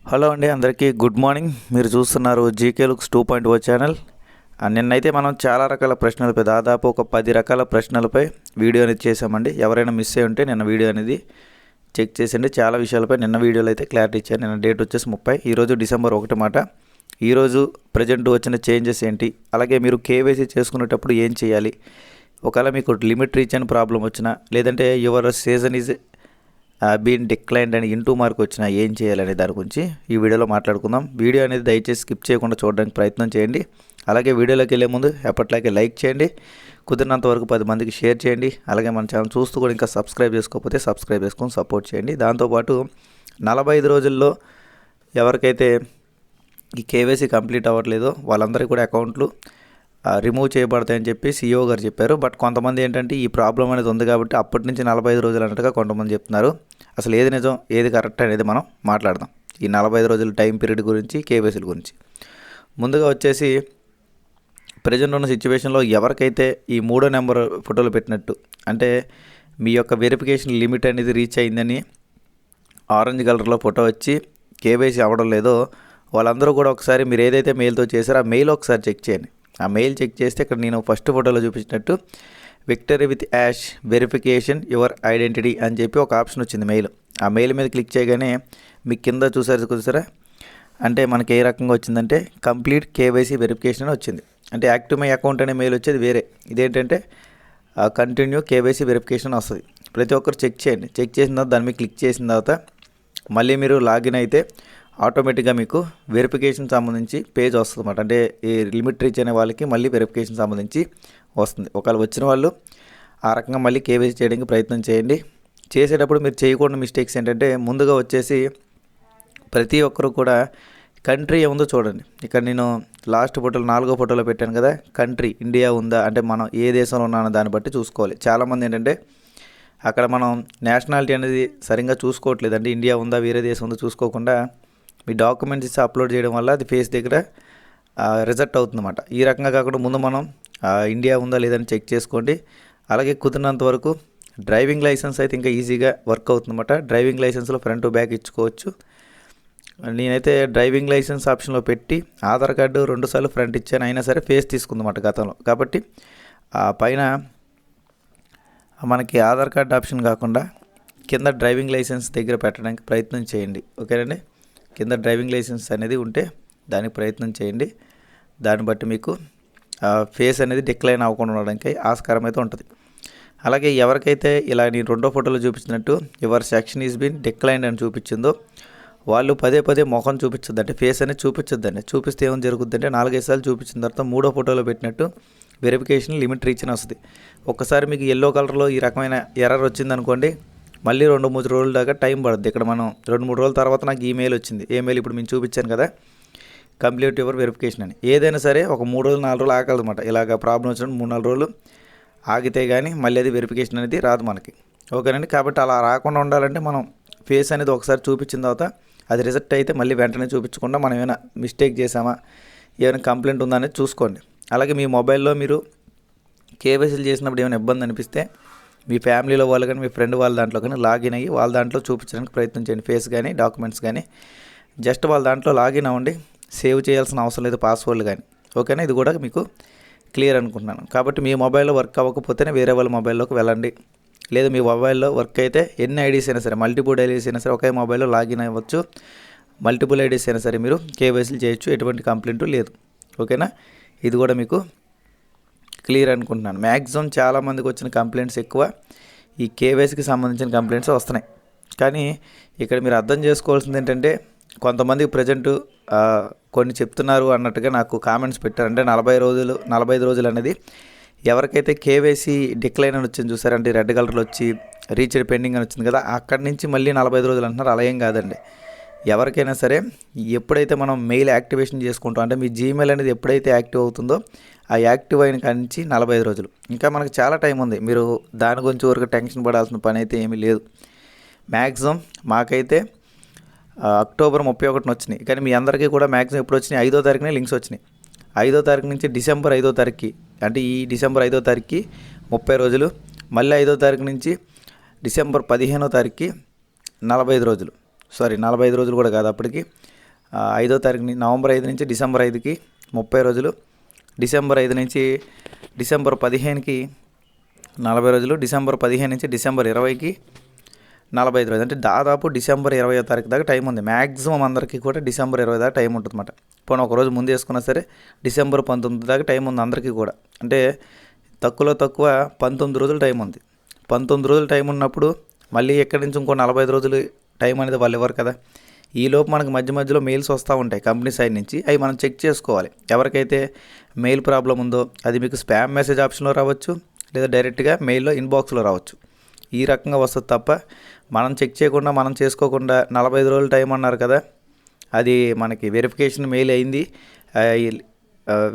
Hello అండి, అందరికీ good morning. మీరు చూస్తున్నారు జీకే లుక్స్ 2.0 ఛానల్. నిన్నైతే మనం చాలా రకాల ప్రశ్నలపై దాదాపు ఒక 10 రకాల ప్రశ్నలపై వీడియో అనేది చేసామండి. ఎవరైనా మిస్ అయి ఉంటే నిన్న వీడియో అనేది చెక్ చేసండి. చాలా విషయాలపై నిన్న వీడియోలో అయితే క్లారిటీ ఇచ్చాను. నిన్న డేట్ వచ్చేసి 30, ఈరోజు డిసెంబర్ 1 మాట. ఈరోజు ప్రజెంట్ వచ్చిన చేంజెస్ ఏంటి, అలాగే మీరు కేవైసీ చేసుకునేటప్పుడు ఏం చేయాలి, ఒకవేళ మీకు లిమిట్ రీచ్ అని ప్రాబ్లం వచ్చినా, లేదంటే your season is been declined అని ఇంటూ మార్క్ వచ్చినా ఏం చేయాలనే దాని గురించి ఈ వీడియోలో మాట్లాడుకుందాం. వీడియో అనేది దయచేసి స్కిప్ చేయకుండా చూడడానికి ప్రయత్నం చేయండి. అలాగే వీడియోలోకి వెళ్ళే ముందు ఎప్పట్లాగే లైక్ చేయండి, కుదిరినంత వరకు 10 మందికి షేర్ చేయండి. అలాగే మన ఛానల్ చూస్తూ కూడా ఇంకా సబ్స్క్రైబ్ చేసుకోకపోతే సబ్స్క్రైబ్ చేసుకొని సపోర్ట్ చేయండి. దాంతోపాటు 45 రోజుల్లో ఎవరికైతే ఈ కేవైసీ కంప్లీట్ అవ్వట్లేదో వాళ్ళందరికీ కూడా అకౌంట్లు రిమూవ్ చేయబడతాయని చెప్పి సీఈఓ గారు చెప్పారు. బట్ కొంతమంది ఏంటంటే ఈ ప్రాబ్లం అనేది ఉంది కాబట్టి అప్పటి నుంచి 45 రోజులు అన్నట్టుగా కొంతమంది చెప్తున్నారు. అసలు ఏది నిజం ఏది కరెక్ట్ అనేది మనం మాట్లాడదాం ఈ 45 రోజుల టైం పీరియడ్ గురించి, కేవైసీల గురించి. ముందుగా వచ్చేసి ప్రజెంట్ ఉన్న సిచ్యువేషన్లో ఎవరికైతే ఈ 3వ నెంబర్ ఫోటోలు పెట్టినట్టు, అంటే మీ యొక్క వెరిఫికేషన్ లిమిట్ అనేది రీచ్ అయిందని ఆరెంజ్ కలర్లో ఫోటో వచ్చి కేవైసీ అవ్వడం లేదో వాళ్ళందరూ కూడా ఒకసారి మీరు ఏదైతే మెయిల్తో చేశారో ఆ మెయిల్ ఒకసారి చెక్ చేయండి. ఆ మెయిల్ చెక్ చేస్తే ఇక్కడ నేను ఫస్ట్ ఫోటోలో చూపించినట్టు victory with ash verification your identity అని చెప్పి ఒక ఆప్షన్ వచ్చింది మెయిల్. ఆ మెయిల్ మీద క్లిక్ చేయగానే మీకు కింద చూసారా, అంటే మనకి ఏ రకంగా వచ్చిందంటే కంప్లీట్ కేవైసీ వెరిఫికేషన్ అని వచ్చింది. అంటే యాక్టివ్ మై అకౌంట్ అనే మెయిల్ వచ్చేది వేరే, ఇదేంటంటే కంటిన్యూ కేవైసీ వెరిఫికేషన్ వస్తుంది. ప్రతి ఒక్కరు చెక్ చేయండి. చెక్ చేసిన తర్వాత దాని మీద క్లిక్ చేసిన తర్వాత మళ్ళీ మీరు లాగిన్ అయితే ఆటోమేటిక్గా మీకు వెరిఫికేషన్ సంబంధించి పేజ్ వస్తుంది అన్నమాట. అంటే ఈ లిమిట్ రీచ్ అనే వాళ్ళకి మళ్ళీ వెరిఫికేషన్ సంబంధించి వస్తుంది. ఒకవేళ వచ్చిన వాళ్ళు ఆ రకంగా మళ్ళీ కేవైసీ చేయడానికి ప్రయత్నం చేయండి. చేసేటప్పుడు మీరు చేయకూడని మిస్టేక్స్ ఏంటంటే ముందుగా వచ్చేసి ప్రతి ఒక్కరు కూడా కంట్రీ ఏముందో చూడండి. ఇక్కడ నేను లాస్ట్ ఫోటోలో 4వ ఫోటోలో పెట్టాను కదా, కంట్రీ ఇండియా ఉందా అంటే మనం ఏ దేశంలో ఉన్నానో దాన్ని బట్టి చూసుకోవాలి. చాలామంది ఏంటంటే అక్కడ మనం నేషనాలిటీ అనేది సరిగ్గా చూసుకోవట్లేదు. అంటే ఇండియా ఉందా వేరే దేశం ఉందో చూసుకోకుండా మీ డాక్యుమెంట్స్ ఇచ్చి అప్లోడ్ చేయడం వల్ల అది ఫేస్ దగ్గర రిజెక్ట్ అవుతుందన్నమాట. ఈ రకంగా కాకుండా ముందు మనం ఇండియా ఉందా లేదని చెక్ చేసుకోండి. అలాగే కుదిరినంత వరకు డ్రైవింగ్ లైసెన్స్ అయితే ఇంకా ఈజీగా వర్క్ అవుతుందన్నమాట. డ్రైవింగ్ లైసెన్స్లో ఫ్రంట్ టు బ్యాక్ ఇచ్చుకోవచ్చు. నేనైతే డ్రైవింగ్ లైసెన్స్ ఆప్షన్లో పెట్టి ఆధార్ కార్డు 2 సార్లు ఫ్రంట్ ఇచ్చాను, అయినా సరే ఫేస్ తీసుకుందన్నమాట గతంలో. కాబట్టి పైన మనకి ఆధార్ కార్డు ఆప్షన్ కాకుండా కింద డ్రైవింగ్ లైసెన్స్ దగ్గర పెట్టడానికి ప్రయత్నం చేయండి. ఓకేనండి, కింద డ్రైవింగ్ లైసెన్స్ అనేది ఉంటే దానికి ప్రయత్నం చేయండి. దాన్ని బట్టి మీకు ఫేస్ అనేది డిక్లైన్ అవ్వకుండా ఉండడానికి ఆస్కారం అయితే ఉంటుంది. అలాగే ఎవరికైతే ఇలా నేను 2వ ఫోటోలో చూపించినట్టు your section is been declined అని చూపించిందో వాళ్ళు పదే మొఖం చూపించద్దు, అంటే ఫేస్ అనేది చూపించొద్దండి. చూపిస్తే ఏం జరుగుతుందంటే 4-5 సార్లు చూపించిన తర్వాత 3వ ఫోటోలో పెట్టినట్టు వెరిఫికేషన్ లిమిట్ రీచ్ అని వస్తుంది. ఒక్కసారి మీకు ఎల్లో కలర్లో ఈ రకమైన ఎర్రర్ వచ్చిందనుకోండి, మళ్ళీ 2-3 రోజుల దాకా టైం పడుతుంది. ఇక్కడ మనం 2-3 రోజుల తర్వాత నాకు ఈమెయిల్ వచ్చింది. ఈమెయిల్ ఇప్పుడు మేము చూపించాను కదా, కంప్లీట్ యువర్ వెరిఫికేషన్ అని. ఏదైనా సరే ఒక 3 రోజులు 4 రోజులు ఆగలదన్నమాట. ఇలాగ ప్రాబ్లం వచ్చినప్పుడు 3-4 రోజులు ఆగితే కానీ మళ్ళీ అది వెరిఫికేషన్ అనేది రాదు మనకి. ఓకేనండి, కాబట్టి అలా రాకుండా ఉండాలంటే మనం ఫేస్ అనేది ఒకసారి చూపించిన తర్వాత అది రిజెక్ట్ అయితే మళ్ళీ వెంటనే చూపించకుండా మనం ఏమైనా మిస్టేక్ చేసామా, ఏమైనా కంప్లైంట్ ఉందా అనేది చూసుకోండి. అలాగే మీ మొబైల్లో మీరు కేవైసీలు చేసినప్పుడు ఏమైనా ఇబ్బంది అనిపిస్తే మీ ఫ్యామిలీలో వాళ్ళు కానీ మీ ఫ్రెండ్ వాళ్ళ దాంట్లో కానీ లాగిన్ అయ్యి వాళ్ళ దాంట్లో చూపించడానికి ప్రయత్నం చేయండి. ఫేస్ కానీ డాక్యుమెంట్స్ కానీ జస్ట్ వాళ్ళ దాంట్లో లాగిన్ అవ్వండి. సేవ్ చేయాల్సిన అవసరం లేదు పాస్వర్డ్లు కానీ. ఓకేనా, ఇది కూడా మీకు క్లియర్ అనుకుంటున్నాను. కాబట్టి మీ మొబైల్లో వర్క్ అవ్వకపోతేనే వేరే వాళ్ళ మొబైల్లోకి వెళ్ళండి. లేదు మీ మొబైల్లో వర్క్ అయితే ఎన్ని ఐడీస్ అయినా సరే, మల్టిపుల్ ఐడీస్ అయినా సరే ఒకే మొబైల్లో లాగిన్ అవ్వచ్చు. మల్టిపుల్ ఐడీస్ అయినా సరే మీరు కేవైసీలు చేయొచ్చు, ఎటువంటి కంప్లైంట్ లేదు. ఓకేనా, ఇది కూడా మీకు క్లియర్ అనుకుంటున్నాను. మ్యాక్సిమం చాలామందికి వచ్చిన కంప్లైంట్స్ ఎక్కువ ఈ కేవైసీకి సంబంధించిన కంప్లైంట్స్ వస్తున్నాయి. కానీ ఇక్కడ మీరు అర్థం చేసుకోవాల్సింది ఏంటంటే కొంతమందికి ప్రజెంట్ కొన్ని చెప్తున్నారు అన్నట్టుగా నాకు కామెంట్స్ పెట్టారు. అంటే 45 రోజులు అనేది ఎవరికైతే కేవైసీ డిక్లైన్ అని వచ్చింది చూసారంటే రెడ్ కలర్లో వచ్చి రీచ్డ్ పెండింగ్ అని వచ్చింది కదా, అక్కడి నుంచి మళ్ళీ 45 రోజులు అంటున్నారు. అలా ఏం కాదండి. ఎవరికైనా సరే ఎప్పుడైతే మనం మెయిల్ యాక్టివేషన్ చేసుకుంటాం, అంటే మీ జీమెయిల్ అనేది ఎప్పుడైతే యాక్టివ్ అవుతుందో ఆ యాక్టివ్ అయిన కాడి నుంచి 45 రోజులు ఇంకా మనకు చాలా టైం ఉంది. మీరు దాని గురించి వరకు టెన్షన్ పడాల్సిన పని అయితే ఏమీ లేదు. మ్యాక్సిమం మాకైతే అక్టోబర్ 31 వచ్చినాయి, కానీ మీ అందరికీ కూడా మ్యాక్సిమం ఎప్పుడు వచ్చినాయి 5వ తారీఖునే లింక్స్ వచ్చినాయి. 5వ తారీఖు నుంచి డిసెంబర్ 5వ తారీఖుకి, అంటే ఈ డిసెంబర్ 5వ తారీఖుకి 30 రోజులు, మళ్ళీ 5వ తారీఖు నుంచి డిసెంబర్ 15వ తారీఖుకి 45 రోజులు. 45 రోజులు కూడా కాదు, అప్పటికి 5వ తారీఖు నవంబర్ 5 నుంచి డిసెంబర్ 5కి 30 రోజులు, డిసెంబర్ 5 నుంచి డిసెంబర్ 15కి 40 రోజులు, డిసెంబర్ 15 నుంచి డిసెంబర్ 20కి 45 రోజులు. అంటే దాదాపు డిసెంబర్ 20వ తారీఖు దాకా టైం ఉంది. మ్యాక్సిమం అందరికీ కూడా డిసెంబర్ 20 దాకా టైం ఉంటుంది అన్నమాట. పోనీ ఒకరోజు ముందు వేసుకున్నా సరే డిసెంబర్ 19 దాకా టైం ఉంది అందరికీ కూడా. అంటే తక్కువ 19 రోజులు టైం ఉంది. 19 రోజులు టైం ఉన్నప్పుడు మళ్ళీ ఎక్కడి నుంచి ఇంకో 45 రోజులు టైం అనేది వాళ్ళు ఇవ్వరు కదా. ఈలోపు మనకు మధ్యలో మెయిల్స్ వస్తూ ఉంటాయి కంపెనీ సైడ్ నుంచి. అవి మనం చెక్ చేసుకోవాలి. ఎవరికైతే మెయిల్ ప్రాబ్లం ఉందో అది మీకు స్పామ్ మెసేజ్ ఆప్షన్లో రావచ్చు, లేదా డైరెక్ట్గా మెయిల్లో ఇన్బాక్స్లో రావచ్చు. ఈ రకంగా వస్తుంది తప్ప మనం చెక్ చేయకుండా మనం చేసుకోకుండా 45 రోజులు టైం అన్నారు కదా, అది మనకి వెరిఫికేషన్ మెయిల్ అయింది,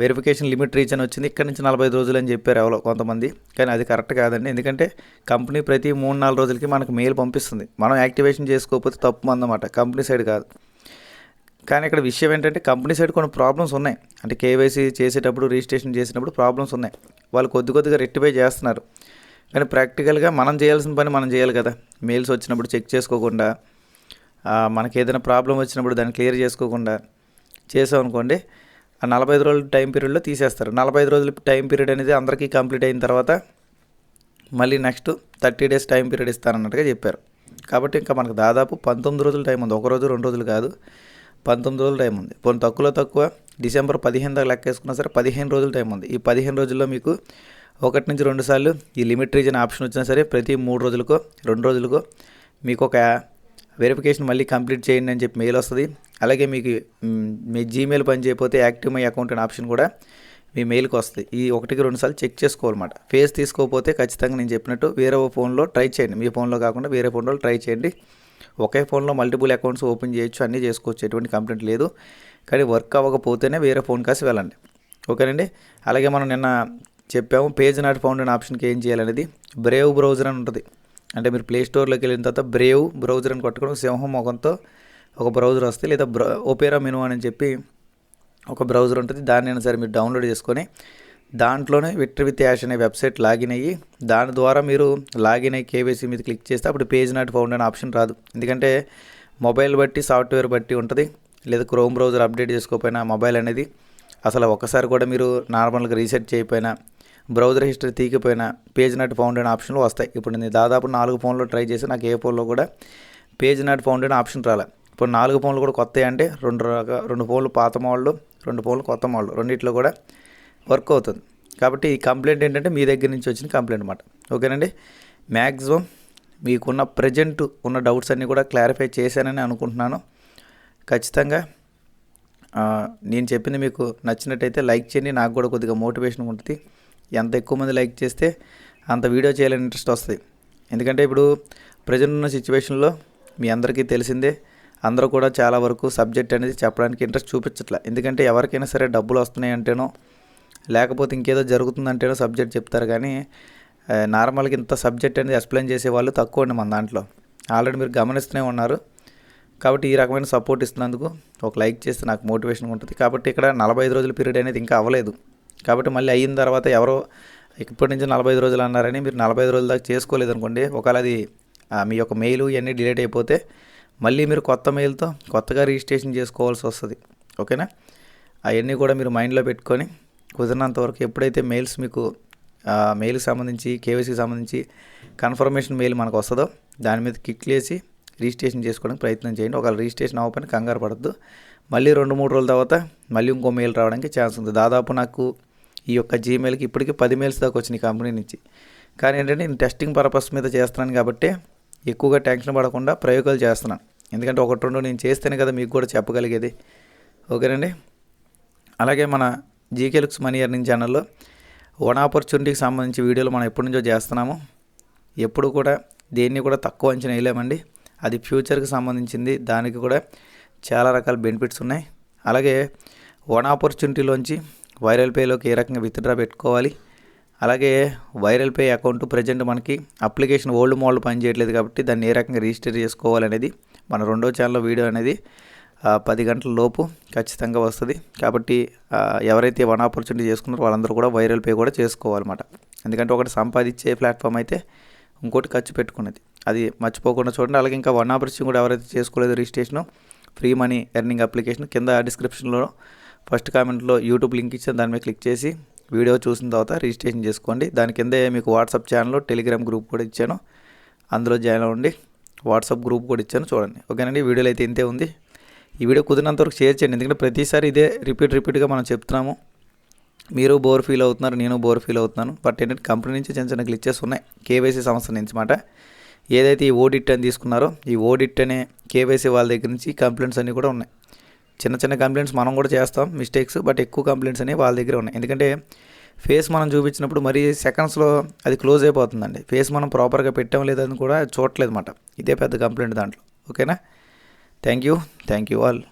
వెరిఫికేషన్ లిమిట్ రీచ్ అని వచ్చింది, ఇక్కడ నుంచి 45 రోజులు అని చెప్పారు ఎవరో కొంతమంది. కానీ అది కరెక్ట్ కాదండి. ఎందుకంటే కంపెనీ ప్రతి 3-4 రోజులకి మనకు మెయిల్ పంపిస్తుంది. మనం యాక్టివేషన్ చేసుకోకపోతే తప్పు అన్నమాట, కంపెనీ సైడ్ కాదు. కానీ ఇక్కడ విషయం ఏంటంటే కంపెనీ సైడ్ కొన్ని ప్రాబ్లమ్స్ ఉన్నాయి. అంటే కేవైసీ చేసేటప్పుడు, రిజిస్ట్రేషన్ చేసినప్పుడు ప్రాబ్లమ్స్ ఉన్నాయి. వాళ్ళు కొద్దిగా రెక్టిఫై చేస్తున్నారు. కానీ ప్రాక్టికల్గా మనం చేయాల్సిన పని మనం చేయాలి కదా. మెయిల్స్ వచ్చినప్పుడు చెక్ చేసుకోకుండా, మనకి ఏదైనా ప్రాబ్లం వచ్చినప్పుడు దాన్ని క్లియర్ చేసుకోకుండా చేసామనుకోండి, ఆ 45 రోజుల టైం పీరియడ్లో తీసేస్తారు. 45 రోజుల టైం పీరియడ్ అనేది అందరికీ కంప్లీట్ అయిన తర్వాత మళ్ళీ నెక్స్ట్ 30 డేస్ టైం పీరియడ్ ఇస్తారన్నట్టుగా చెప్పారు. కాబట్టి ఇంకా మనకు దాదాపు 19 రోజుల టైం ఉంది. 1 రోజు 2 రోజులు కాదు, 19 రోజుల టైం ఉంది. పోనీ తక్కువ డిసెంబర్ 15 దాకా లెక్క వేసుకున్నా సరే 15 రోజుల టైం ఉంది. ఈ 15 రోజుల్లో మీకు 1 నుంచి 2 సార్లు ఈ లిమిట్ రీజన్ ఆప్షన్ వచ్చినా సరే ప్రతి 3 రోజులకో 2 రోజులకో మీకు ఒక వెరిఫికేషన్ మళ్ళీ కంప్లీట్ చేయండి అని చెప్పి మెయిల్ వస్తుంది. అలాగే మీకు మీ జీమెయిల్ పని చేయకపోతే యాక్టివ్ మై అకౌంట్ అనే ఆప్షన్ కూడా మీ మెయిల్కి వస్తుంది. ఈ 1-2 సార్లు చెక్ చేసుకోవాలన్నమాట. ఫేస్ తీసుకోకపోతే ఖచ్చితంగా నేను చెప్పినట్టు వేరే ఫోన్లో ట్రై చేయండి. మీ ఫోన్లో కాకుండా వేరే ఫోన్లో ట్రై చేయండి. ఒకే ఫోన్లో మల్టిపుల్ అకౌంట్స్ ఓపెన్ చేయొచ్చు, అన్నీ చేసుకోవచ్చు, ఎటువంటి కంప్లైంట్ లేదు. కానీ వర్క్ అవ్వకపోతేనే వేరే ఫోన్ కాసి వెళ్ళండి. ఓకేనండి. అలాగే మనం నిన్న చెప్పాము పేజ్ నాట్ ఫౌండ్ అనే ఆప్షన్కి ఏం చేయాలనేది. బ్రేవ్ బ్రౌజర్ అని ఉంటుంది. అంటే మీరు ప్లే స్టోర్లోకి వెళ్ళిన తర్వాత బ్రేవ్ బ్రౌజర్ అని కొట్టుకోవడం సింహం ముఖంతో ఒక బ్రౌజర్ వస్తుంది, లేదా ఓపెరా మెనూ అని చెప్పి ఒక బ్రౌజర్ ఉంటుంది. దాన్నైనా సరే మీరు డౌన్లోడ్ చేసుకొని దాంట్లోనే విక్టరీ విత్ యాష్ అనే వెబ్సైట్ లాగిన్ అయ్యి దాని ద్వారా మీరు లాగిన్ అయ్యి కేవైసీ మీద క్లిక్ చేస్తే అప్పుడు పేజ్ నాట్ ఫౌండ్ అనే ఆప్షన్ రాదు. ఎందుకంటే మొబైల్ బట్టి సాఫ్ట్వేర్ బట్టి ఉంటుంది. లేదా క్రోమ్ బ్రౌజర్ అప్డేట్ చేసుకోకపోయినా మొబైల్ అనేది అసలు ఒక్కసారి కూడా మీరు నార్మల్గా రీసెట్ చేయకపోయినా బ్రౌజర్ హిస్టరీ తీయకపోయినా పేజ్ నాట్ ఫౌండ్ అనే ఆప్షన్లు వస్తాయి. ఇప్పుడు నేను దాదాపు 4 ఫోన్లో ట్రై చేసి నాకు ఏ ఫోన్లో కూడా పేజ్ నాట్ ఫౌండ్ అనే ఆప్షన్ రాలే. ఇప్పుడు 4 ఫోన్లు కూడా కొత్త అంటే 2 ఫోన్లు పాత మోడల్, 2 ఫోన్లు కొత్త మోడల్, రెండిట్లో కూడా వర్క్ అవుతుంది. కాబట్టి ఈ కంప్లైంట్ ఏంటంటే మీ దగ్గర నుంచి వచ్చిన కంప్లైంట్ అన్నమాట. ఓకేనండి. మ్యాక్సిమం మీకున్న ప్రజెంట్ ఉన్న డౌట్స్ అన్నీ కూడా క్లారిఫై చేశానని అనుకుంటున్నాను. ఖచ్చితంగా నేను చెప్పింది మీకు నచ్చినట్టయితే లైక్ చేయండి. నాకు కూడా కొద్దిగా మోటివేషన్ ఉంటుంది. ఎంత ఎక్కువ మంది లైక్ చేస్తే అంత వీడియో చేయాలని ఇంట్రెస్ట్ వస్తుంది. ఎందుకంటే ఇప్పుడు ప్రజెంట్ ఉన్న సిచ్యువేషన్లో మీ అందరికీ తెలిసిందే, అందరూ కూడా చాలా వరకు సబ్జెక్ట్ అనేది చెప్పడానికి ఇంట్రెస్ట్ చూపించట్లే. ఎందుకంటే ఎవరికైనా సరే డబ్బులు వస్తున్నాయి అంటేనో లేకపోతే ఇంకేదో జరుగుతుందంటేనో సబ్జెక్ట్ చెప్తారు. కానీ నార్మల్గా ఇంత సబ్జెక్ట్ అనేది ఎక్స్ప్లెయిన్ చేసేవాళ్ళు తక్కువ అండి మన దాంట్లో. ఆల్రెడీ మీరు గమనిస్తూనే ఉన్నారు. కాబట్టి ఈ రకమైన సపోర్ట్ ఇస్తున్నందుకు ఒక లైక్ చేస్తే నాకు మోటివేషన్ ఉంటుంది. కాబట్టి ఇక్కడ 45 రోజుల పీరియడ్ అనేది ఇంకా అవ్వలేదు. కాబట్టి మళ్ళీ అయిన తర్వాత ఎవరో ఇప్పటి నుంచి 45 రోజులు అన్నారని మీరు 45 రోజుల దాకా చేసుకోలేదు అనుకోండి, ఒకవేళ అది మీ యొక్క మెయిల్ ఇవన్నీ డిలీట్ అయిపోతే మళ్ళీ మీరు కొత్త మెయిల్తో కొత్తగా రిజిస్ట్రేషన్ చేసుకోవాల్సి వస్తుంది. ఓకేనా. అవన్నీ కూడా మీరు మైండ్లో పెట్టుకొని కుదిరినంత వరకు ఎప్పుడైతే మెయిల్స్ మీకు మెయిల్కి సంబంధించి కేవైసీకి సంబంధించి కన్ఫర్మేషన్ మెయిల్ మనకు వస్తుందో దాని మీద క్లిక్ చేసి రిజిస్ట్రేషన్ చేసుకోవడానికి ప్రయత్నం చేయండి. ఒకవేళ రిజిస్ట్రేషన్ అవ్వకపోయినా కంగారు పడద్దు. మళ్ళీ 2-3 రోజుల తర్వాత మళ్ళీ ఇంకో మెయిల్ రావడానికి ఛాన్స్ ఉంది. దాదాపు నాకు ఈ యొక్క జీమెయిల్కి ఇప్పటికీ 10 మెయిల్స్ దాకా వచ్చినాయి కంపెనీ నుంచి. కానీ ఏంటంటే నేను టెస్టింగ్ పర్పస్ మీద చేస్తున్నాను కాబట్టి ఎక్కువగా టెన్షన్ పడకుండా ప్రయోగాలు చేస్తున్నాను. ఎందుకంటే 1-2 నేను చేస్తేనే కదా మీకు కూడా చెప్పగలిగేది. ఓకేనండి. అలాగే మన జీకే లుక్స్ మనీ ఎర్నింగ్ ఛానల్లో వన్ ఆపర్చునిటీకి సంబంధించి వీడియోలు మనం ఎప్పటి నుంచో చేస్తున్నాము. ఎప్పుడు కూడా దేన్ని కూడా తక్కువ అంచనా వేయలేమండి. అది ఫ్యూచర్కి సంబంధించింది. దానికి కూడా చాలా రకాల బెనిఫిట్స్ ఉన్నాయి. అలాగే వన్ ఆపర్చునిటీలోంచి వైరల్ పేలోకి ఏ రకంగా విత్డ్రా పెట్టుకోవాలి, అలాగే వైరల్ పే అకౌంట్ ప్రజెంట్ మనకి అప్లికేషన్ ఓల్డ్ మోడల్ పనిచేయట్లేదు కాబట్టి దాన్ని ఏ రకంగా రిజిస్టర్ చేసుకోవాలనేది మన 2వ ఛానల్లో వీడియో అనేది 10 గంటల లోపు ఖచ్చితంగా వస్తుంది. కాబట్టి ఎవరైతే వన్ ఆపర్చునిటీ చేసుకున్నారో వాళ్ళందరూ కూడా వైరల్ పే కూడా చేసుకోవాలన్నమాట. ఎందుకంటే ఒకటి సంపాదించే ప్లాట్ఫామ్ అయితే ఇంకోటి ఖర్చు పెట్టుకునేది, అది మర్చిపోకుండా చూడండి. అలాగే ఇంకా వన్ ఆపర్చునిటీ కూడా ఎవరైతే చేసుకోలేదో registration free money earning application. కింద డిస్క్రిప్షన్లో ఫస్ట్ కామెంట్లో యూట్యూబ్ లింక్ ఇచ్చాను, దాని మీద క్లిక్ చేసి వీడియో చూసిన తర్వాత రిజిస్ట్రేషన్ చేసుకోండి. దాని కిందే మీకు వాట్సాప్ ఛానల్, టెలిగ్రామ్ గ్రూప్ కూడా ఇచ్చాను, అందులో జాయిన్ అవ్వండి. వాట్సాప్ గ్రూప్ కూడా ఇచ్చాను, చూడండి. ఓకేనండి, వీడియోలో అయితే ఇంతే ఉంది. ఈ వీడియో కుదిరినంతవరకు షేర్ చేయండి, ఎందుకంటే ప్రతిసారి ఇదే రిపీట్గా మనం చెప్తున్నాము. మీరు బోర్ ఫీల్ అవుతున్నారు, నేను బోర్ ఫీల్ అవుతున్నాను. బట్ ఏంటంటే కంపెనీ నుంచి చిన్న చిన్న గ్లిచెస్ ఉన్నాయి, కేవైసీ సంస్థ నుంచి మాట. ఏదైతే ఈ ఓడిట్ అని తీసుకున్నారో, ఈ ఓడిట్ అనే కేవైసీ వాళ్ళ దగ్గర నుంచి కంప్లైంట్స్ అన్నీ కూడా ఉన్నాయి. చిన్న చిన్న కంప్లైంట్స్ మనం కూడా చేస్తాం మిస్టేక్స్, బట్ ఎక్కువ కంప్లైంట్స్ అనేవి వాళ్ళ దగ్గర ఉన్నాయి. ఎందుకంటే ఫేస్ మనం చూపించినప్పుడు మరీ సెకండ్స్లో అది క్లోజ్ అయిపోతుందండి. ఫేస్ మనం ప్రాపర్గా పెట్టాం లేదని కూడా చూడట్లేదు అన్నమాట. ఇదే పెద్ద కంప్లైంట్ దాంట్లో. ఓకేనా, థ్యాంక్ యూ ఆల్.